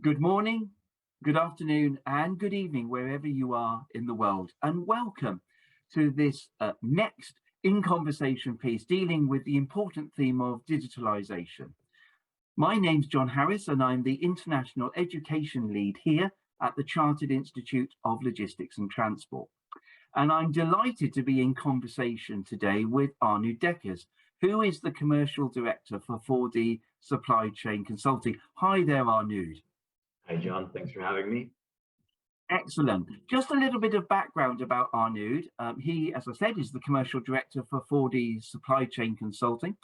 Good morning, good afternoon, and good evening, wherever you are in the world, and welcome to this next In Conversation piece dealing with the important theme of digitalization. My name's John Harris, and I'm the International Education Lead here at the Chartered Institute of Logistics and Transport. And I'm delighted to be in conversation today with Arnoud Dekkers, who is the Commercial Director for 4D Supply Chain Consulting. Hi there, Arnoud. Hi, John. Thanks for having me. Excellent. Just a little bit of background about Arnoud. He, as I said, is the Commercial Director for 4D Supply Chain Consulting,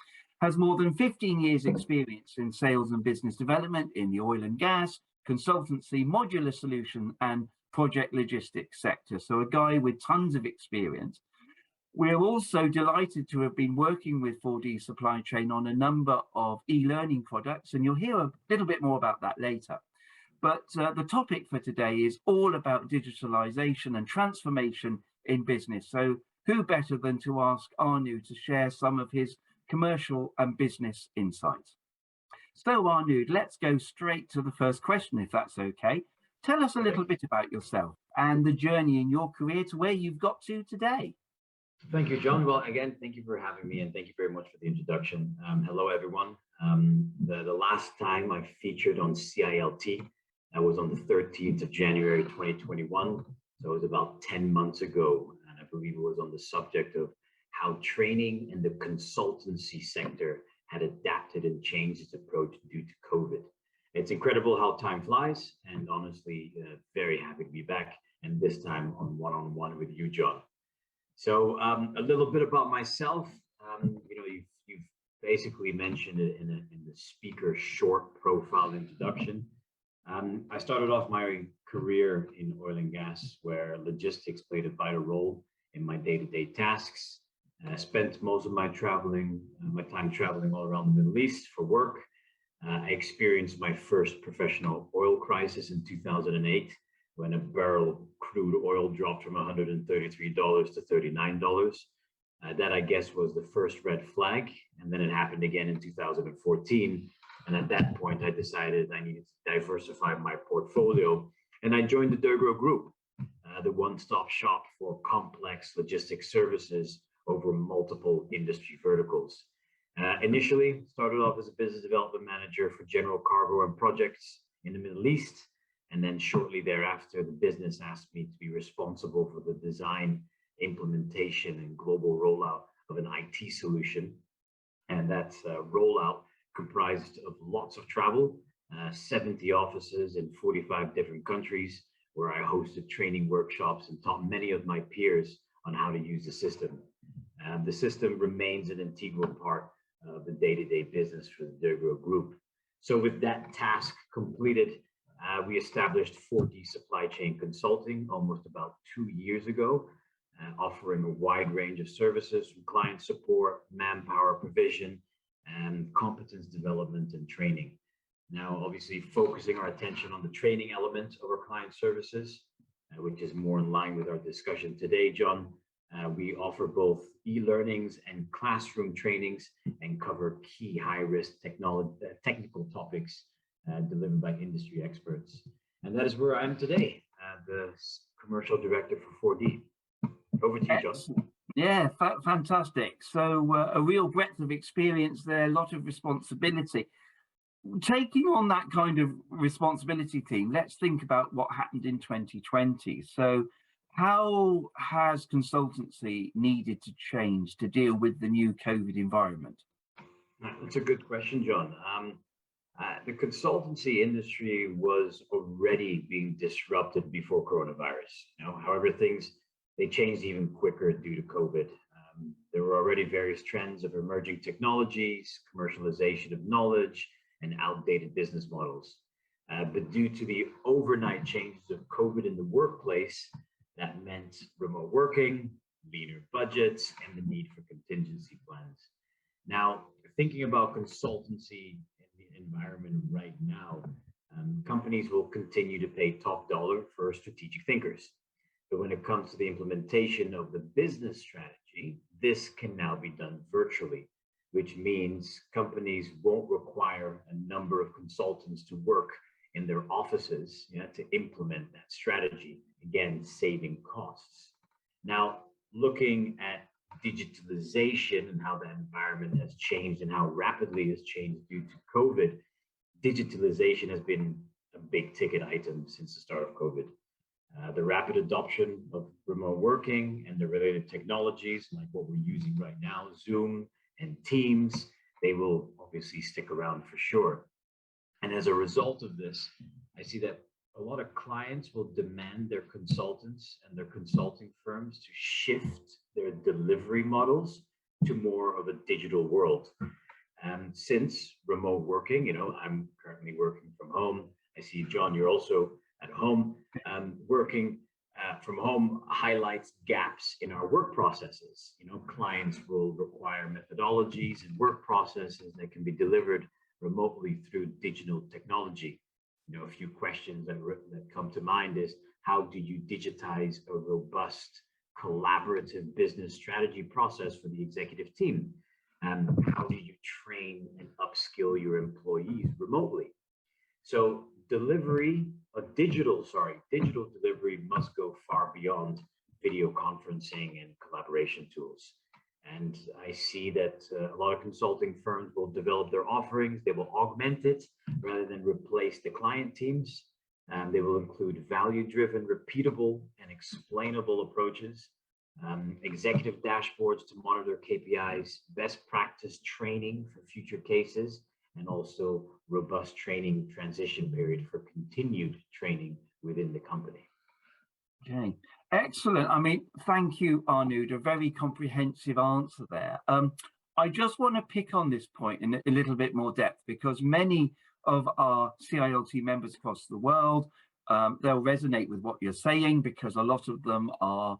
has more than 15 years experience in sales and business development in the oil and gas, consultancy, modular solution and project logistics sector. So a guy with tons of experience. We're also delighted to have been working with 4D Supply Chain on a number of e-learning products, and you'll hear a little bit more about that later. But the topic for today is all about digitalization and transformation in business. So who better than to ask Arnoud to share some of his commercial and business insights. So Arnoud, let's go straight to the first question, if that's okay. Tell us a little bit about yourself and the journey in your career to where you've got to today. Thank you, John. Well, again, thank you for having me and thank you very much for the introduction. Hello, everyone. The last time I featured on CILT, that was on the 13th of January, 2021. So it was about 10 months ago. And I believe it was on the subject of how training in the consultancy sector had adapted and changed its approach due to COVID. It's incredible how time flies, and honestly, very happy to be back, and this time on one-on-one with you, John. So a little bit about myself. You've basically mentioned it in the speaker's short profile introduction. I started off my career in oil and gas, where logistics played a vital role in my day-to-day tasks. I spent most of my time traveling all around the Middle East for work. I experienced my first professional oil crisis in 2008, when a barrel of crude oil dropped from $133 to $39. That, I guess, was the first red flag. And then it happened again in 2014. And at that point, I decided I needed to diversify my portfolio. And I joined the Deugro group, the one-stop shop for complex logistics services over multiple industry verticals. Initially, started off as a business development manager for general cargo and projects in the Middle East. And then shortly thereafter, the business asked me to be responsible for the design, implementation, and global rollout of an IT solution. And that rollout comprised of lots of travel, 70 offices in 45 different countries, where I hosted training workshops and taught many of my peers on how to use the system. The system remains an integral part of the day-to-day business for the Deugro group. So with that task completed, we established 4D Supply Chain Consulting almost about 2 years ago, offering a wide range of services from client support, manpower provision, and competence development and training. Now, obviously, focusing our attention on the training element of our client services, which is more in line with our discussion today, John. We offer both e-learnings and classroom trainings and cover key high-risk technical topics delivered by industry experts. And that is where I am today, the Commercial Director for 4D. Over to you, John. Yeah, fantastic. So a real breadth of experience there, a lot of responsibility. Taking on that kind of responsibility team, let's think about what happened in 2020. So how has consultancy needed to change to deal with the new COVID environment? That's a good question, John. The consultancy industry was already being disrupted before coronavirus. However, they changed even quicker due to COVID. There were already various trends of emerging technologies, commercialization of knowledge, and outdated business models. But due to the overnight changes of COVID in the workplace, that meant remote working, leaner budgets, and the need for contingency plans. Now, thinking about consultancy in the environment right now, companies will continue to pay top dollar for strategic thinkers. But when it comes to the implementation of the business strategy, this can now be done virtually, which means companies won't require a number of consultants to work in their offices, to implement that strategy, again, saving costs. Now, looking at digitalization and how that environment has changed and how rapidly it's changed due to COVID, digitalization has been a big ticket item since the start of COVID. The rapid adoption of remote working and the related technologies, like what we're using right now, Zoom and Teams, they will obviously stick around for sure. And as a result of this, I see that a lot of clients will demand their consultants and their consulting firms to shift their delivery models to more of a digital world. And since remote working, I'm currently working from home. I see, John, you're also at home. Working from home highlights gaps in our work processes. Clients will require methodologies and work processes that can be delivered remotely through digital technology. A few questions that come to mind is, how do you digitize a robust collaborative business strategy process for the executive team? And how do you train and upskill your employees remotely? So digital delivery must go far beyond video conferencing and collaboration tools. And I see that a lot of consulting firms will develop their offerings. They will augment it rather than replace the client teams. They will include value-driven, repeatable, and explainable approaches, executive dashboards to monitor KPIs, best practice training for future cases, and also robust training transition period for continued training within the company. Okay, excellent. Thank you, Arnoud, a very comprehensive answer there. I just want to pick on this point in a little bit more depth, because many of our CILT members across the world, they'll resonate with what you're saying, because a lot of them are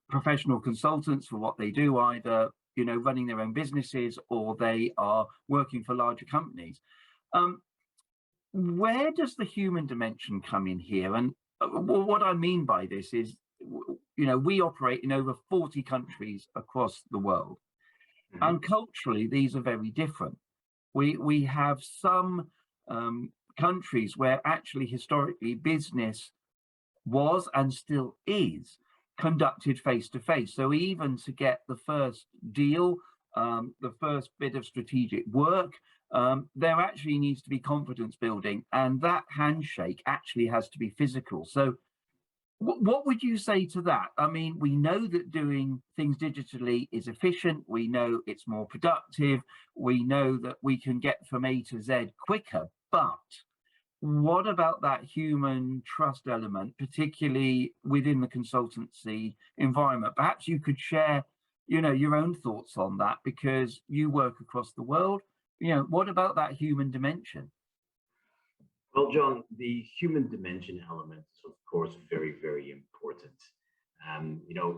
professional consultants for what they do, either running their own businesses or they are working for larger companies. Where does the human dimension come in here? And what I mean by this is, we operate in over 40 countries across the world, and culturally these are very different. We have some countries where actually historically business was and still is conducted face to face. So even to get the first deal, the first bit of strategic work, there actually needs to be confidence building, and that handshake actually has to be physical. So what would you say to that? We know that doing things digitally is efficient. We know it's more productive. We know that we can get from A to Z quicker, but what about that human trust element, particularly within the consultancy environment? Perhaps you could share, your own thoughts on that, because you work across the world. What about that human dimension? Well, John, the human dimension element is, of course, very, very important.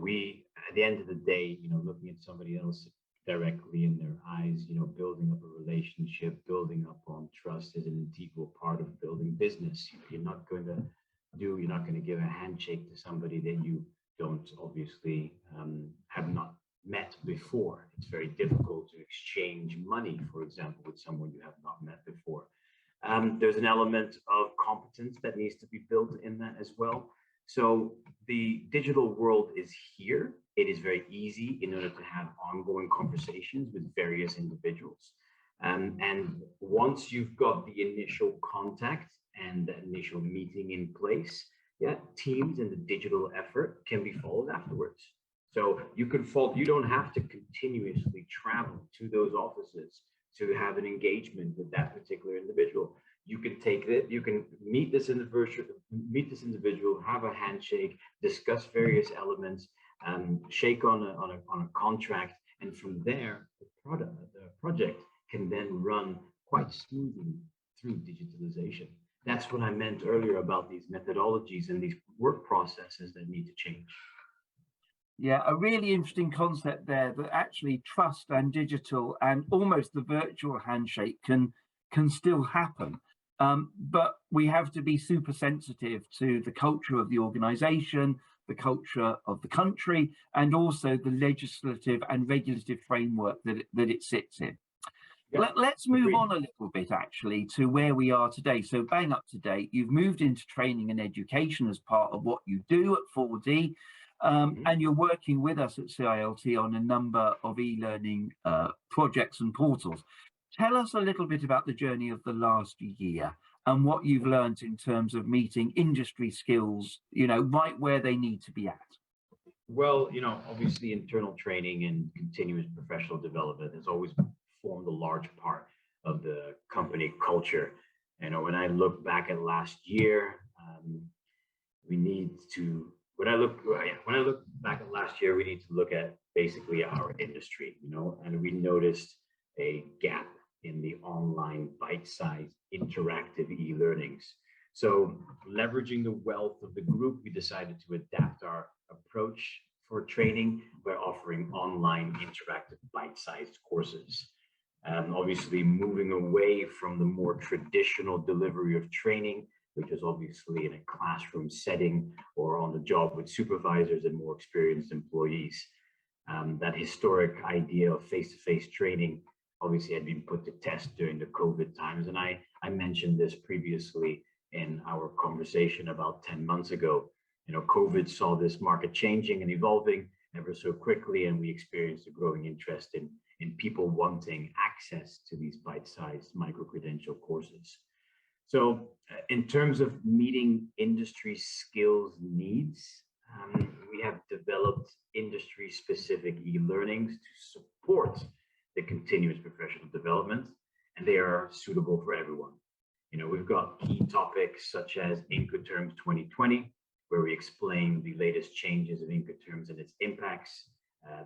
We, at the end of the day, looking at somebody else directly in their eyes, building up a relationship, building up on trust is an integral part of building business. You're not going to give a handshake to somebody that you don't obviously have not met before. It's very difficult to exchange money, for example, with someone you have not met before. There's an element of competence that needs to be built in that as well. So the digital world is here. It is very easy in order to have ongoing conversations with various individuals. And once you've got the initial contact and the initial meeting in place, teams and the digital effort can be followed afterwards. So you don't have to continuously travel to those offices to have an engagement with that particular individual. You can you can meet this individual, have a handshake, discuss various elements, shake on a contract, and from there, the project can then run quite smoothly through digitalization. That's what I meant earlier about these methodologies and these work processes that need to change. Yeah, a really interesting concept there, that actually trust and digital and almost the virtual handshake can still happen. But we have to be super sensitive to the culture of the organization, the culture of the country, and also the legislative and regulative framework that it sits in. Yeah, Let's move agreed. on a little bit actually to where we are today. So bang up to date, you've moved into training and education as part of what you do at 4D, Mhm. and you're working with us at CILT on a number of e-learning projects and portals. Tell us a little bit about the journey of the last year and what you've learned in terms of meeting industry skills, right where they need to be at. Well, obviously internal training and continuous professional development has always formed a large part of the company culture. When I look back at last year, we need to, when I look back at last year, we need to look at basically our industry, and we noticed a gap in the online bite-sized interactive e-learnings. So leveraging the wealth of the group, we decided to adapt our approach for training by offering online interactive bite-sized courses. Obviously moving away from the more traditional delivery of training, which is obviously in a classroom setting or on the job with supervisors and more experienced employees. That historic idea of face-to-face training obviously had been put to test during the COVID times. And I mentioned this previously in our conversation about 10 months ago. COVID saw this market changing and evolving ever so quickly, and we experienced a growing interest in people wanting access to these bite-sized micro-credential courses. So in terms of meeting industry skills needs, we have developed industry-specific e-learnings to support the continuous professional development, and they are suitable for everyone. We've got key topics such as Incoterms 2020, where we explain the latest changes of Incoterms and its impacts.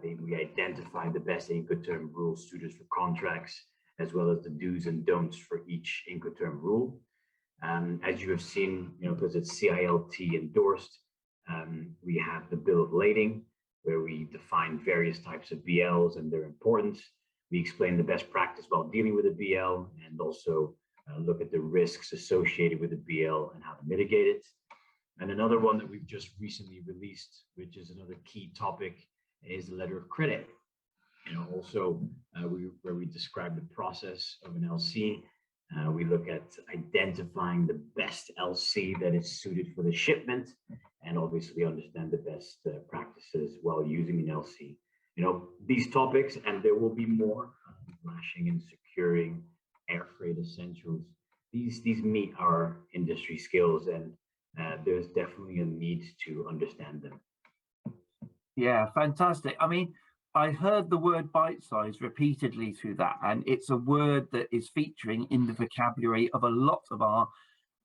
We identify the best Incoterm rules suited for contracts, as well as the do's and don'ts for each Incoterm rule. As you have seen, because it's CILT endorsed, we have the Bill of Lading, where we define various types of BLs and their importance. We explain the best practice while dealing with a BL, and also look at the risks associated with a BL and how to mitigate it. And another one that we've just recently released, which is another key topic, is the letter of credit. Where we describe the process of an LC. We look at identifying the best LC that is suited for the shipment, and obviously understand the best practices while using an LC. These topics, and there will be more, flashing and securing, air freight essentials. These meet our industry skills, and there's definitely a need to understand them. Yeah, fantastic. I mean, I heard the word bite size repeatedly through that, and it's a word that is featuring in the vocabulary of a lot of our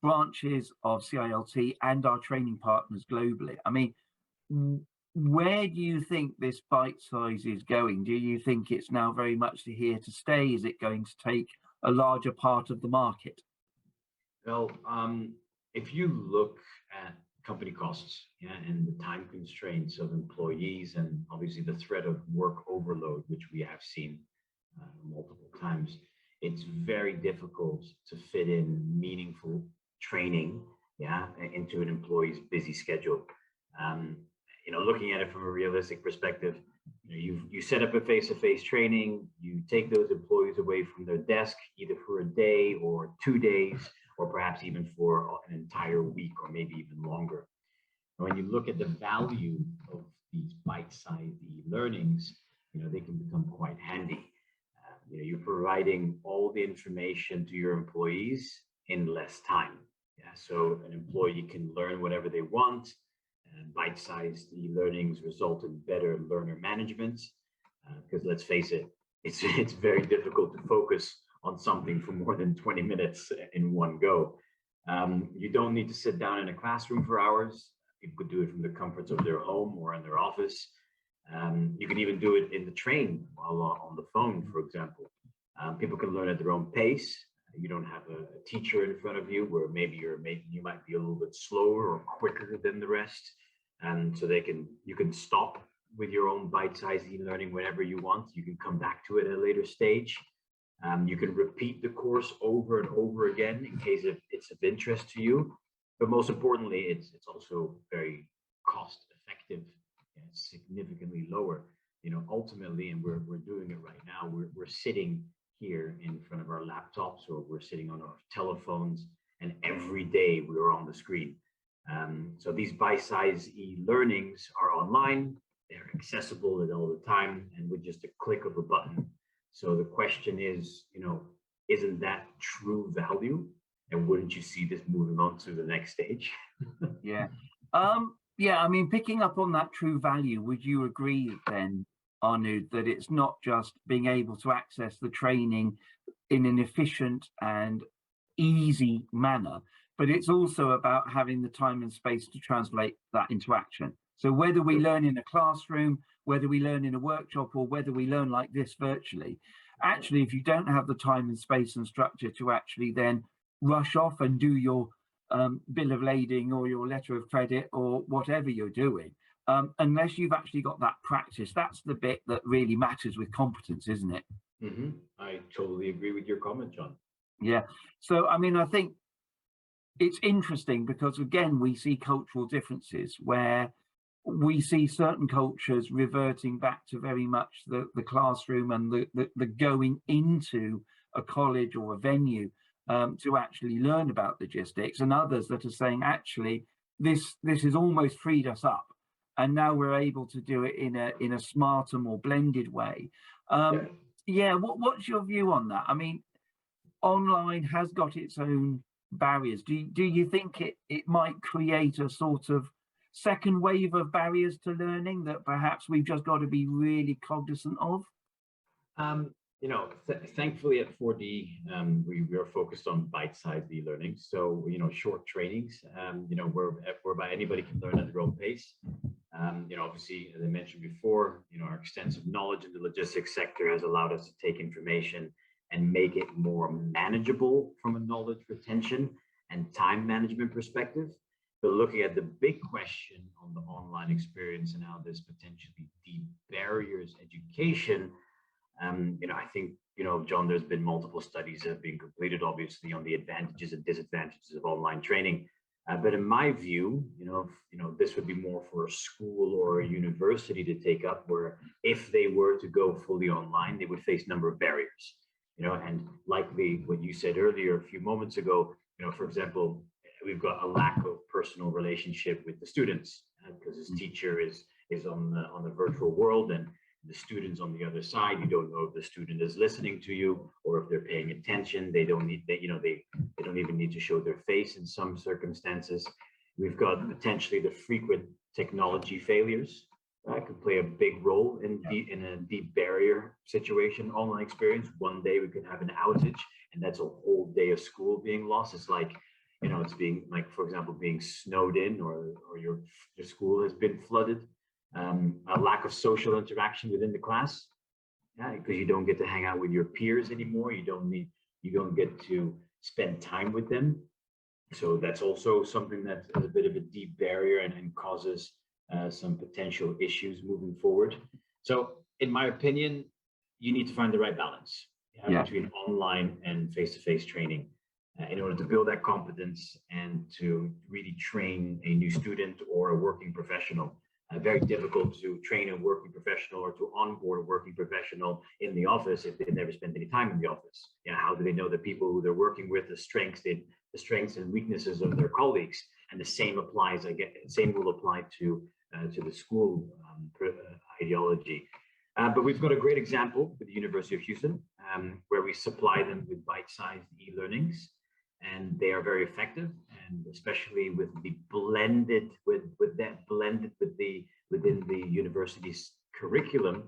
branches of CILT and our training partners globally. I mean, where do you think this bite size is going? Do you think it's now very much here to stay? Is it going to take a larger part of the market? Well, if you look at company costs, and the time constraints of employees, and obviously the threat of work overload, which we have seen multiple times, it's very difficult to fit in meaningful training, into an employee's busy schedule. Looking at it from a realistic perspective, you set up a face-to-face training, you take those employees away from their desk either for a day or 2 days, or perhaps even for an entire week, or maybe even longer. And when you look at the value of these bite-sized e-learnings, they can become quite handy. You're providing all the information to your employees in less time. So an employee can learn whatever they want. And bite-sized e-learnings result in better learner management, because let's face it, it's very difficult to focus on something for more than 20 minutes in one go. You don't need to sit down in a classroom for hours. People could do it from the comforts of their home or in their office. You can even do it in the train while on the phone, for example. People can learn at their own pace. You don't have a teacher in front of you where maybe you might be a little bit slower or quicker than the rest. And so you can stop with your own bite-sized e-learning whenever you want. You can come back to it at a later stage. You can repeat the course over and over again in case it's of interest to you. But most importantly, it's also very cost effective and significantly lower. Ultimately, and we're doing it right now, we're sitting here in front of our laptops, or we're sitting on our telephones, and every day we're on the screen. So these bite-sized e-learnings are online, they're accessible at all the time, and with just a click of a button. So the question is, isn't that true value? And wouldn't you see this moving on to the next stage? Yeah. Yeah, I mean, picking up on that true value, would you agree then, Arnoud, that it's not just being able to access the training in an efficient and easy manner, but it's also about having the time and space to translate that into action? So whether we learn in a classroom, whether we learn in a workshop, or whether we learn like this virtually, actually, if you don't have the time and space and structure to actually then rush off and do your bill of lading or your letter of credit or whatever you're doing, unless you've actually got that practice, that's the bit that really matters with competence, isn't it? I totally agree with your comment, John. Yeah. So, I mean, I think it's interesting because, again, we see cultural differences where we see certain cultures reverting back to very much the classroom and the going into a college or a venue to actually learn about logistics, and others that are saying, actually, this has almost freed us up, and now we're able to do it in a smarter, more blended way. Yeah, what's your view on that? I mean, online has got its own barriers. Do you think it might create a sort of second wave of barriers to learning that perhaps we've just got to be really cognizant of? Thankfully at 4D, we are focused on bite-sized e-learning. So, short trainings, whereby anybody can learn at their own pace. Obviously, as I mentioned before, our extensive knowledge in the logistics sector has allowed us to take information and make it more manageable from a knowledge retention and time management perspective. But looking at the big question on the online experience and how this potentially de-barriers education, I think, John, there's been multiple studies that have been completed, obviously, on the advantages and disadvantages of online training. But in my view, this would be more for a school or a university to take up, where if they were to go fully online, they would face a number of barriers. And likely what you said earlier a few moments ago, for example, we've got a lack of personal relationship with the students because his teacher is on the virtual world, and the students on the other side, you don't know if the student is listening to you or if they're paying attention. They don't even need to show their face in some circumstances. We've got potentially the frequent technology failures that could play a big role in a deep barrier situation. Online experience, one day we could have an outage, and that's a whole day of school being lost. It's like, it's being, like, for example, being snowed in, or your school has been flooded. A lack of social interaction within the class, because you don't get to hang out with your peers anymore. You don't get to spend time with them. So that's also something that is a bit of a deep barrier and causes some potential issues moving forward. So in my opinion, you need to find the right balance between online and face-to-face training in order to build that competence and to really train a new student or a working professional. Very difficult to train a working professional or to onboard a working professional in the office if they've never spent any time in the office. How do they know the people who they're working with, the strengths and weaknesses of their colleagues? And the same will apply to the school ideology. But we've got a great example with the University of Houston, where we supply them with bite-sized e-learnings, and they are very effective, and especially with the blended within the university's curriculum.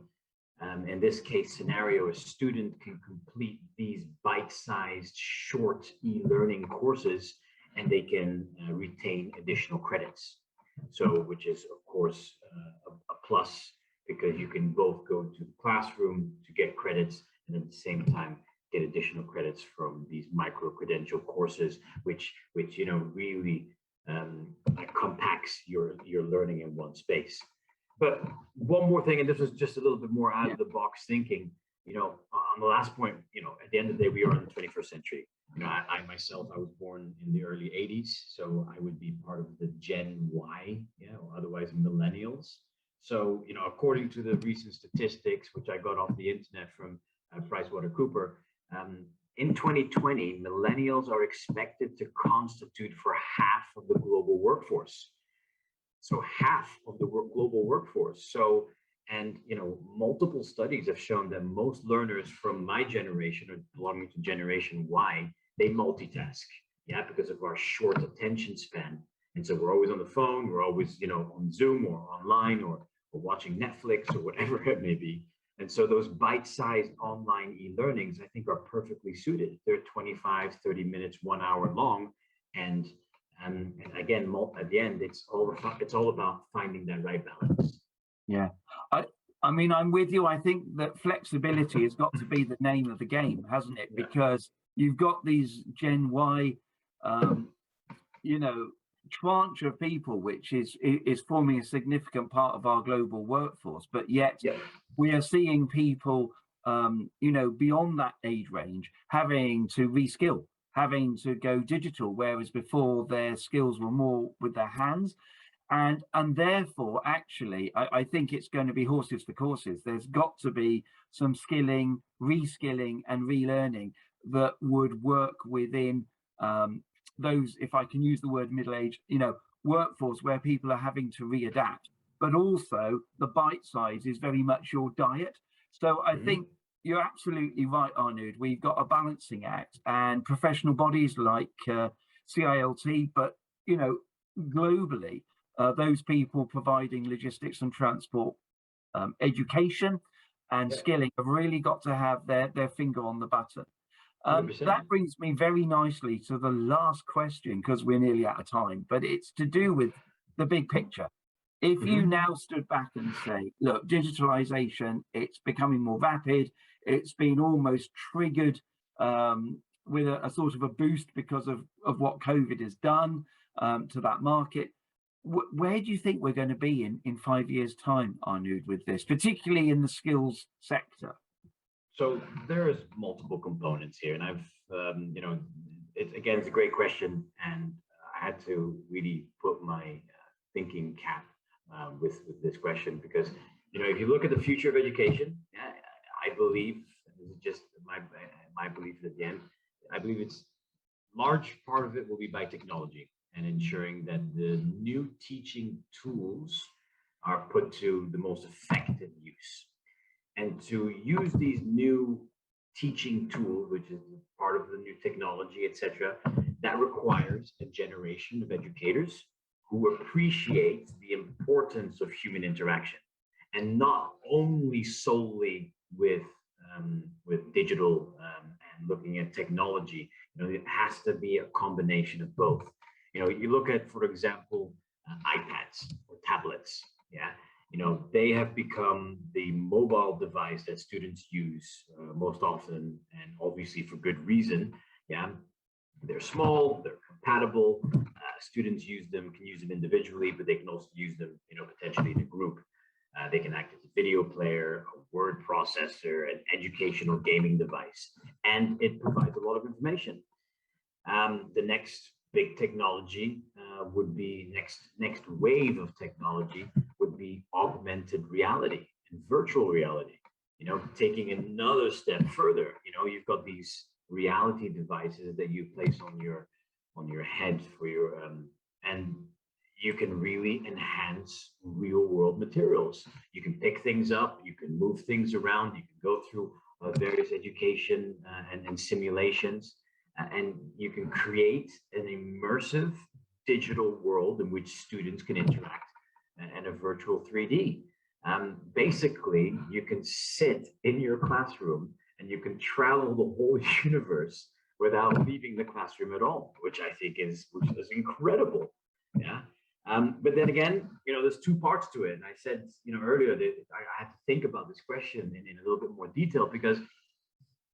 In this case scenario, a student can complete these bite-sized short e-learning courses, and they can retain additional credits. So, which is of course a plus, because you can both go to the classroom to get credits, and at the same time get additional credits from these micro-credential courses, which really compacts your learning in one space. But one more thing, and this was just a little bit more out of the box thinking, on the last point, at the end of the day, we are in the 21st century. I myself, I was born in the early 80s, so I would be part of the Gen Y, or otherwise millennials. So, according to the recent statistics, which I got off the internet from PricewaterhouseCoopers, In 2020, millennials are expected to constitute for half of the global workforce. So half of the global workforce. So, and multiple studies have shown that most learners from my generation or belonging to Generation Y, they multitask, yeah, because of our short attention span. And so we're always on the phone, we're always, on Zoom or online or watching Netflix or whatever it may be. And so those bite-sized online e-learnings, I think, are perfectly suited. They're 25, 30 minutes, 1 hour long. And again, at the end, it's all about finding that right balance. Yeah, I mean, I'm with you. I think that flexibility has got to be the name of the game, hasn't it? Yeah. Because you've got these Gen Y, tranche of people, which is forming a significant part of our global workforce. But yet, we are seeing people, beyond that age range, having to reskill, having to go digital, whereas before their skills were more with their hands. And therefore, actually, I think it's going to be horses for courses. There's got to be some skilling, reskilling, and relearning that would work within those, if I can use the word middle-aged, workforce where people are having to readapt. But also, the bite size is very much your diet. So I think you're absolutely right, Arnoud. We've got a balancing act, and professional bodies like CILT, but globally. Those people providing logistics and transport education and skilling have really got to have their finger on the button. That brings me very nicely to the last question, because we're nearly out of time, but it's to do with the big picture. If you now stood back and say, look, digitalization, it's becoming more rapid, it's been almost triggered with a sort of a boost because of what COVID has done to that market. Where do you think we're going to be in 5 years' time, Arnoud, with this, particularly in the skills sector? So there's multiple components here, and I've, it's a great question, and I had to really put my thinking cap with this question, because if you look at the future of education, I believe, this is just my belief at the end, I believe it's large part of it will be by technology and ensuring that the new teaching tools are put to the most effective use. And to use these new teaching tools, which is part of the new technology, etc., that requires a generation of educators who appreciate the importance of human interaction, and not only solely with digital and looking at technology. It has to be a combination of both. You look at, for example, iPads or tablets. They have become the mobile device that students use most often, and obviously for good reason. They're small, they're compatible. Students can use them individually, but they can also use them, potentially in a group. They can act as a video player, a word processor, an educational gaming device, and it provides a lot of information. The next big technology would be next wave of technology would be augmented reality and virtual reality. Taking another step further, you've got these reality devices that you place on your head for your and you can really enhance real world materials. You can pick things up, you can move things around, you can go through various education and simulations, and you can create an immersive digital world in which students can interact in a virtual 3D. Basically, you can sit in your classroom and you can travel the whole universe without leaving the classroom at all, which I think is incredible. But then again, there's two parts to it. And I said, earlier that I had to think about this question in a little bit more detail, because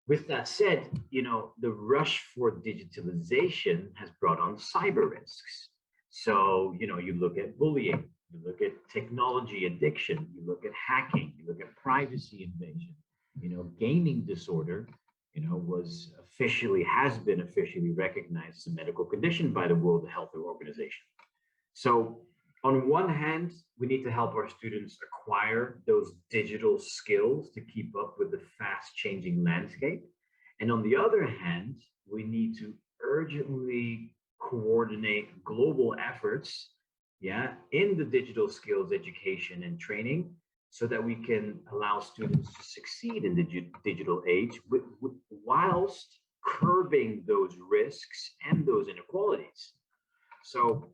with that said, the rush for digitalization has brought on cyber risks. So, you look at bullying, you look at technology addiction, you look at hacking, you look at privacy invasion, gaming disorder, has been officially recognized as a medical condition by the World Health Organization. So on one hand, we need to help our students acquire those digital skills to keep up with the fast changing landscape. And on the other hand, we need to urgently coordinate global efforts, yeah, in the digital skills education and training, so that we can allow students to succeed in the digital age whilst curbing those risks and those inequalities. So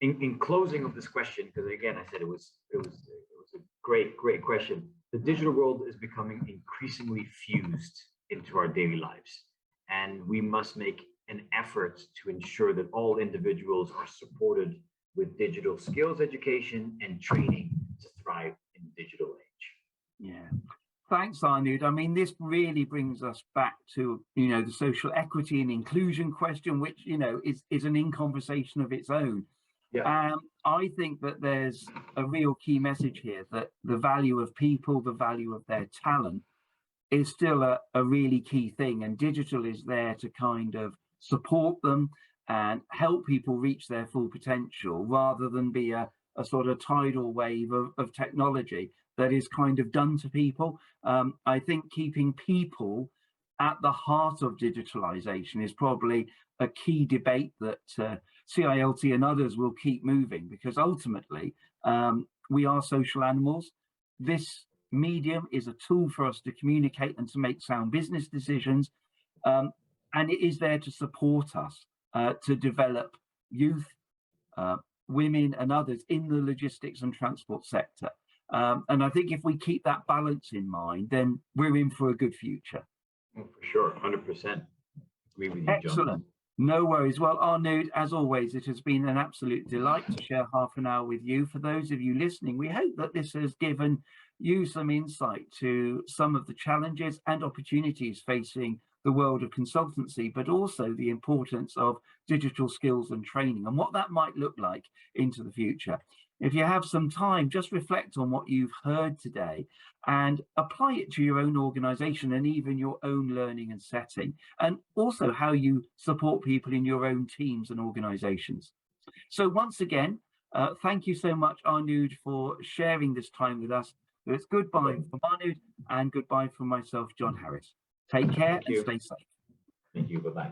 in closing of this question, because again, I said it was a great question. The digital world is becoming increasingly fused into our daily lives, and we must make an effort to ensure that all individuals are supported with digital skills education and training to thrive in the digital age. Yeah. Thanks, Arnoud. I mean, this really brings us back to, the social equity and inclusion question, which, is an in conversation of its own. Yeah. I think that there's a real key message here, that the value of people, the value of their talent is still a really key thing. And digital is there to kind of support them and help people reach their full potential, rather than be a sort of tidal wave of technology that is kind of done to people. I think keeping people at the heart of digitalization is probably a key debate that CILT and others will keep moving, because ultimately we are social animals. This medium is a tool for us to communicate and to make sound business decisions, and it is there to support us to develop youth, women and others in the logistics and transport sector. And I think if we keep that balance in mind, then we're in for a good future. Oh, for sure, 100%. Agree with you, John. Excellent. No worries. Well, Arnoud, as always, it has been an absolute delight to share half an hour with you. For those of you listening, we hope that this has given you some insight to some of the challenges and opportunities facing the world of consultancy, but also the importance of digital skills and training and what that might look like into the future. If you have some time, just reflect on what you've heard today and apply it to your own organization and even your own learning and setting, and also how you support people in your own teams and organizations. So once again, thank you so much, Arnoud, for sharing this time with us. So it's goodbye from Arnoud and goodbye from myself, John Harris. Take care and stay safe. Thank you. Bye-bye.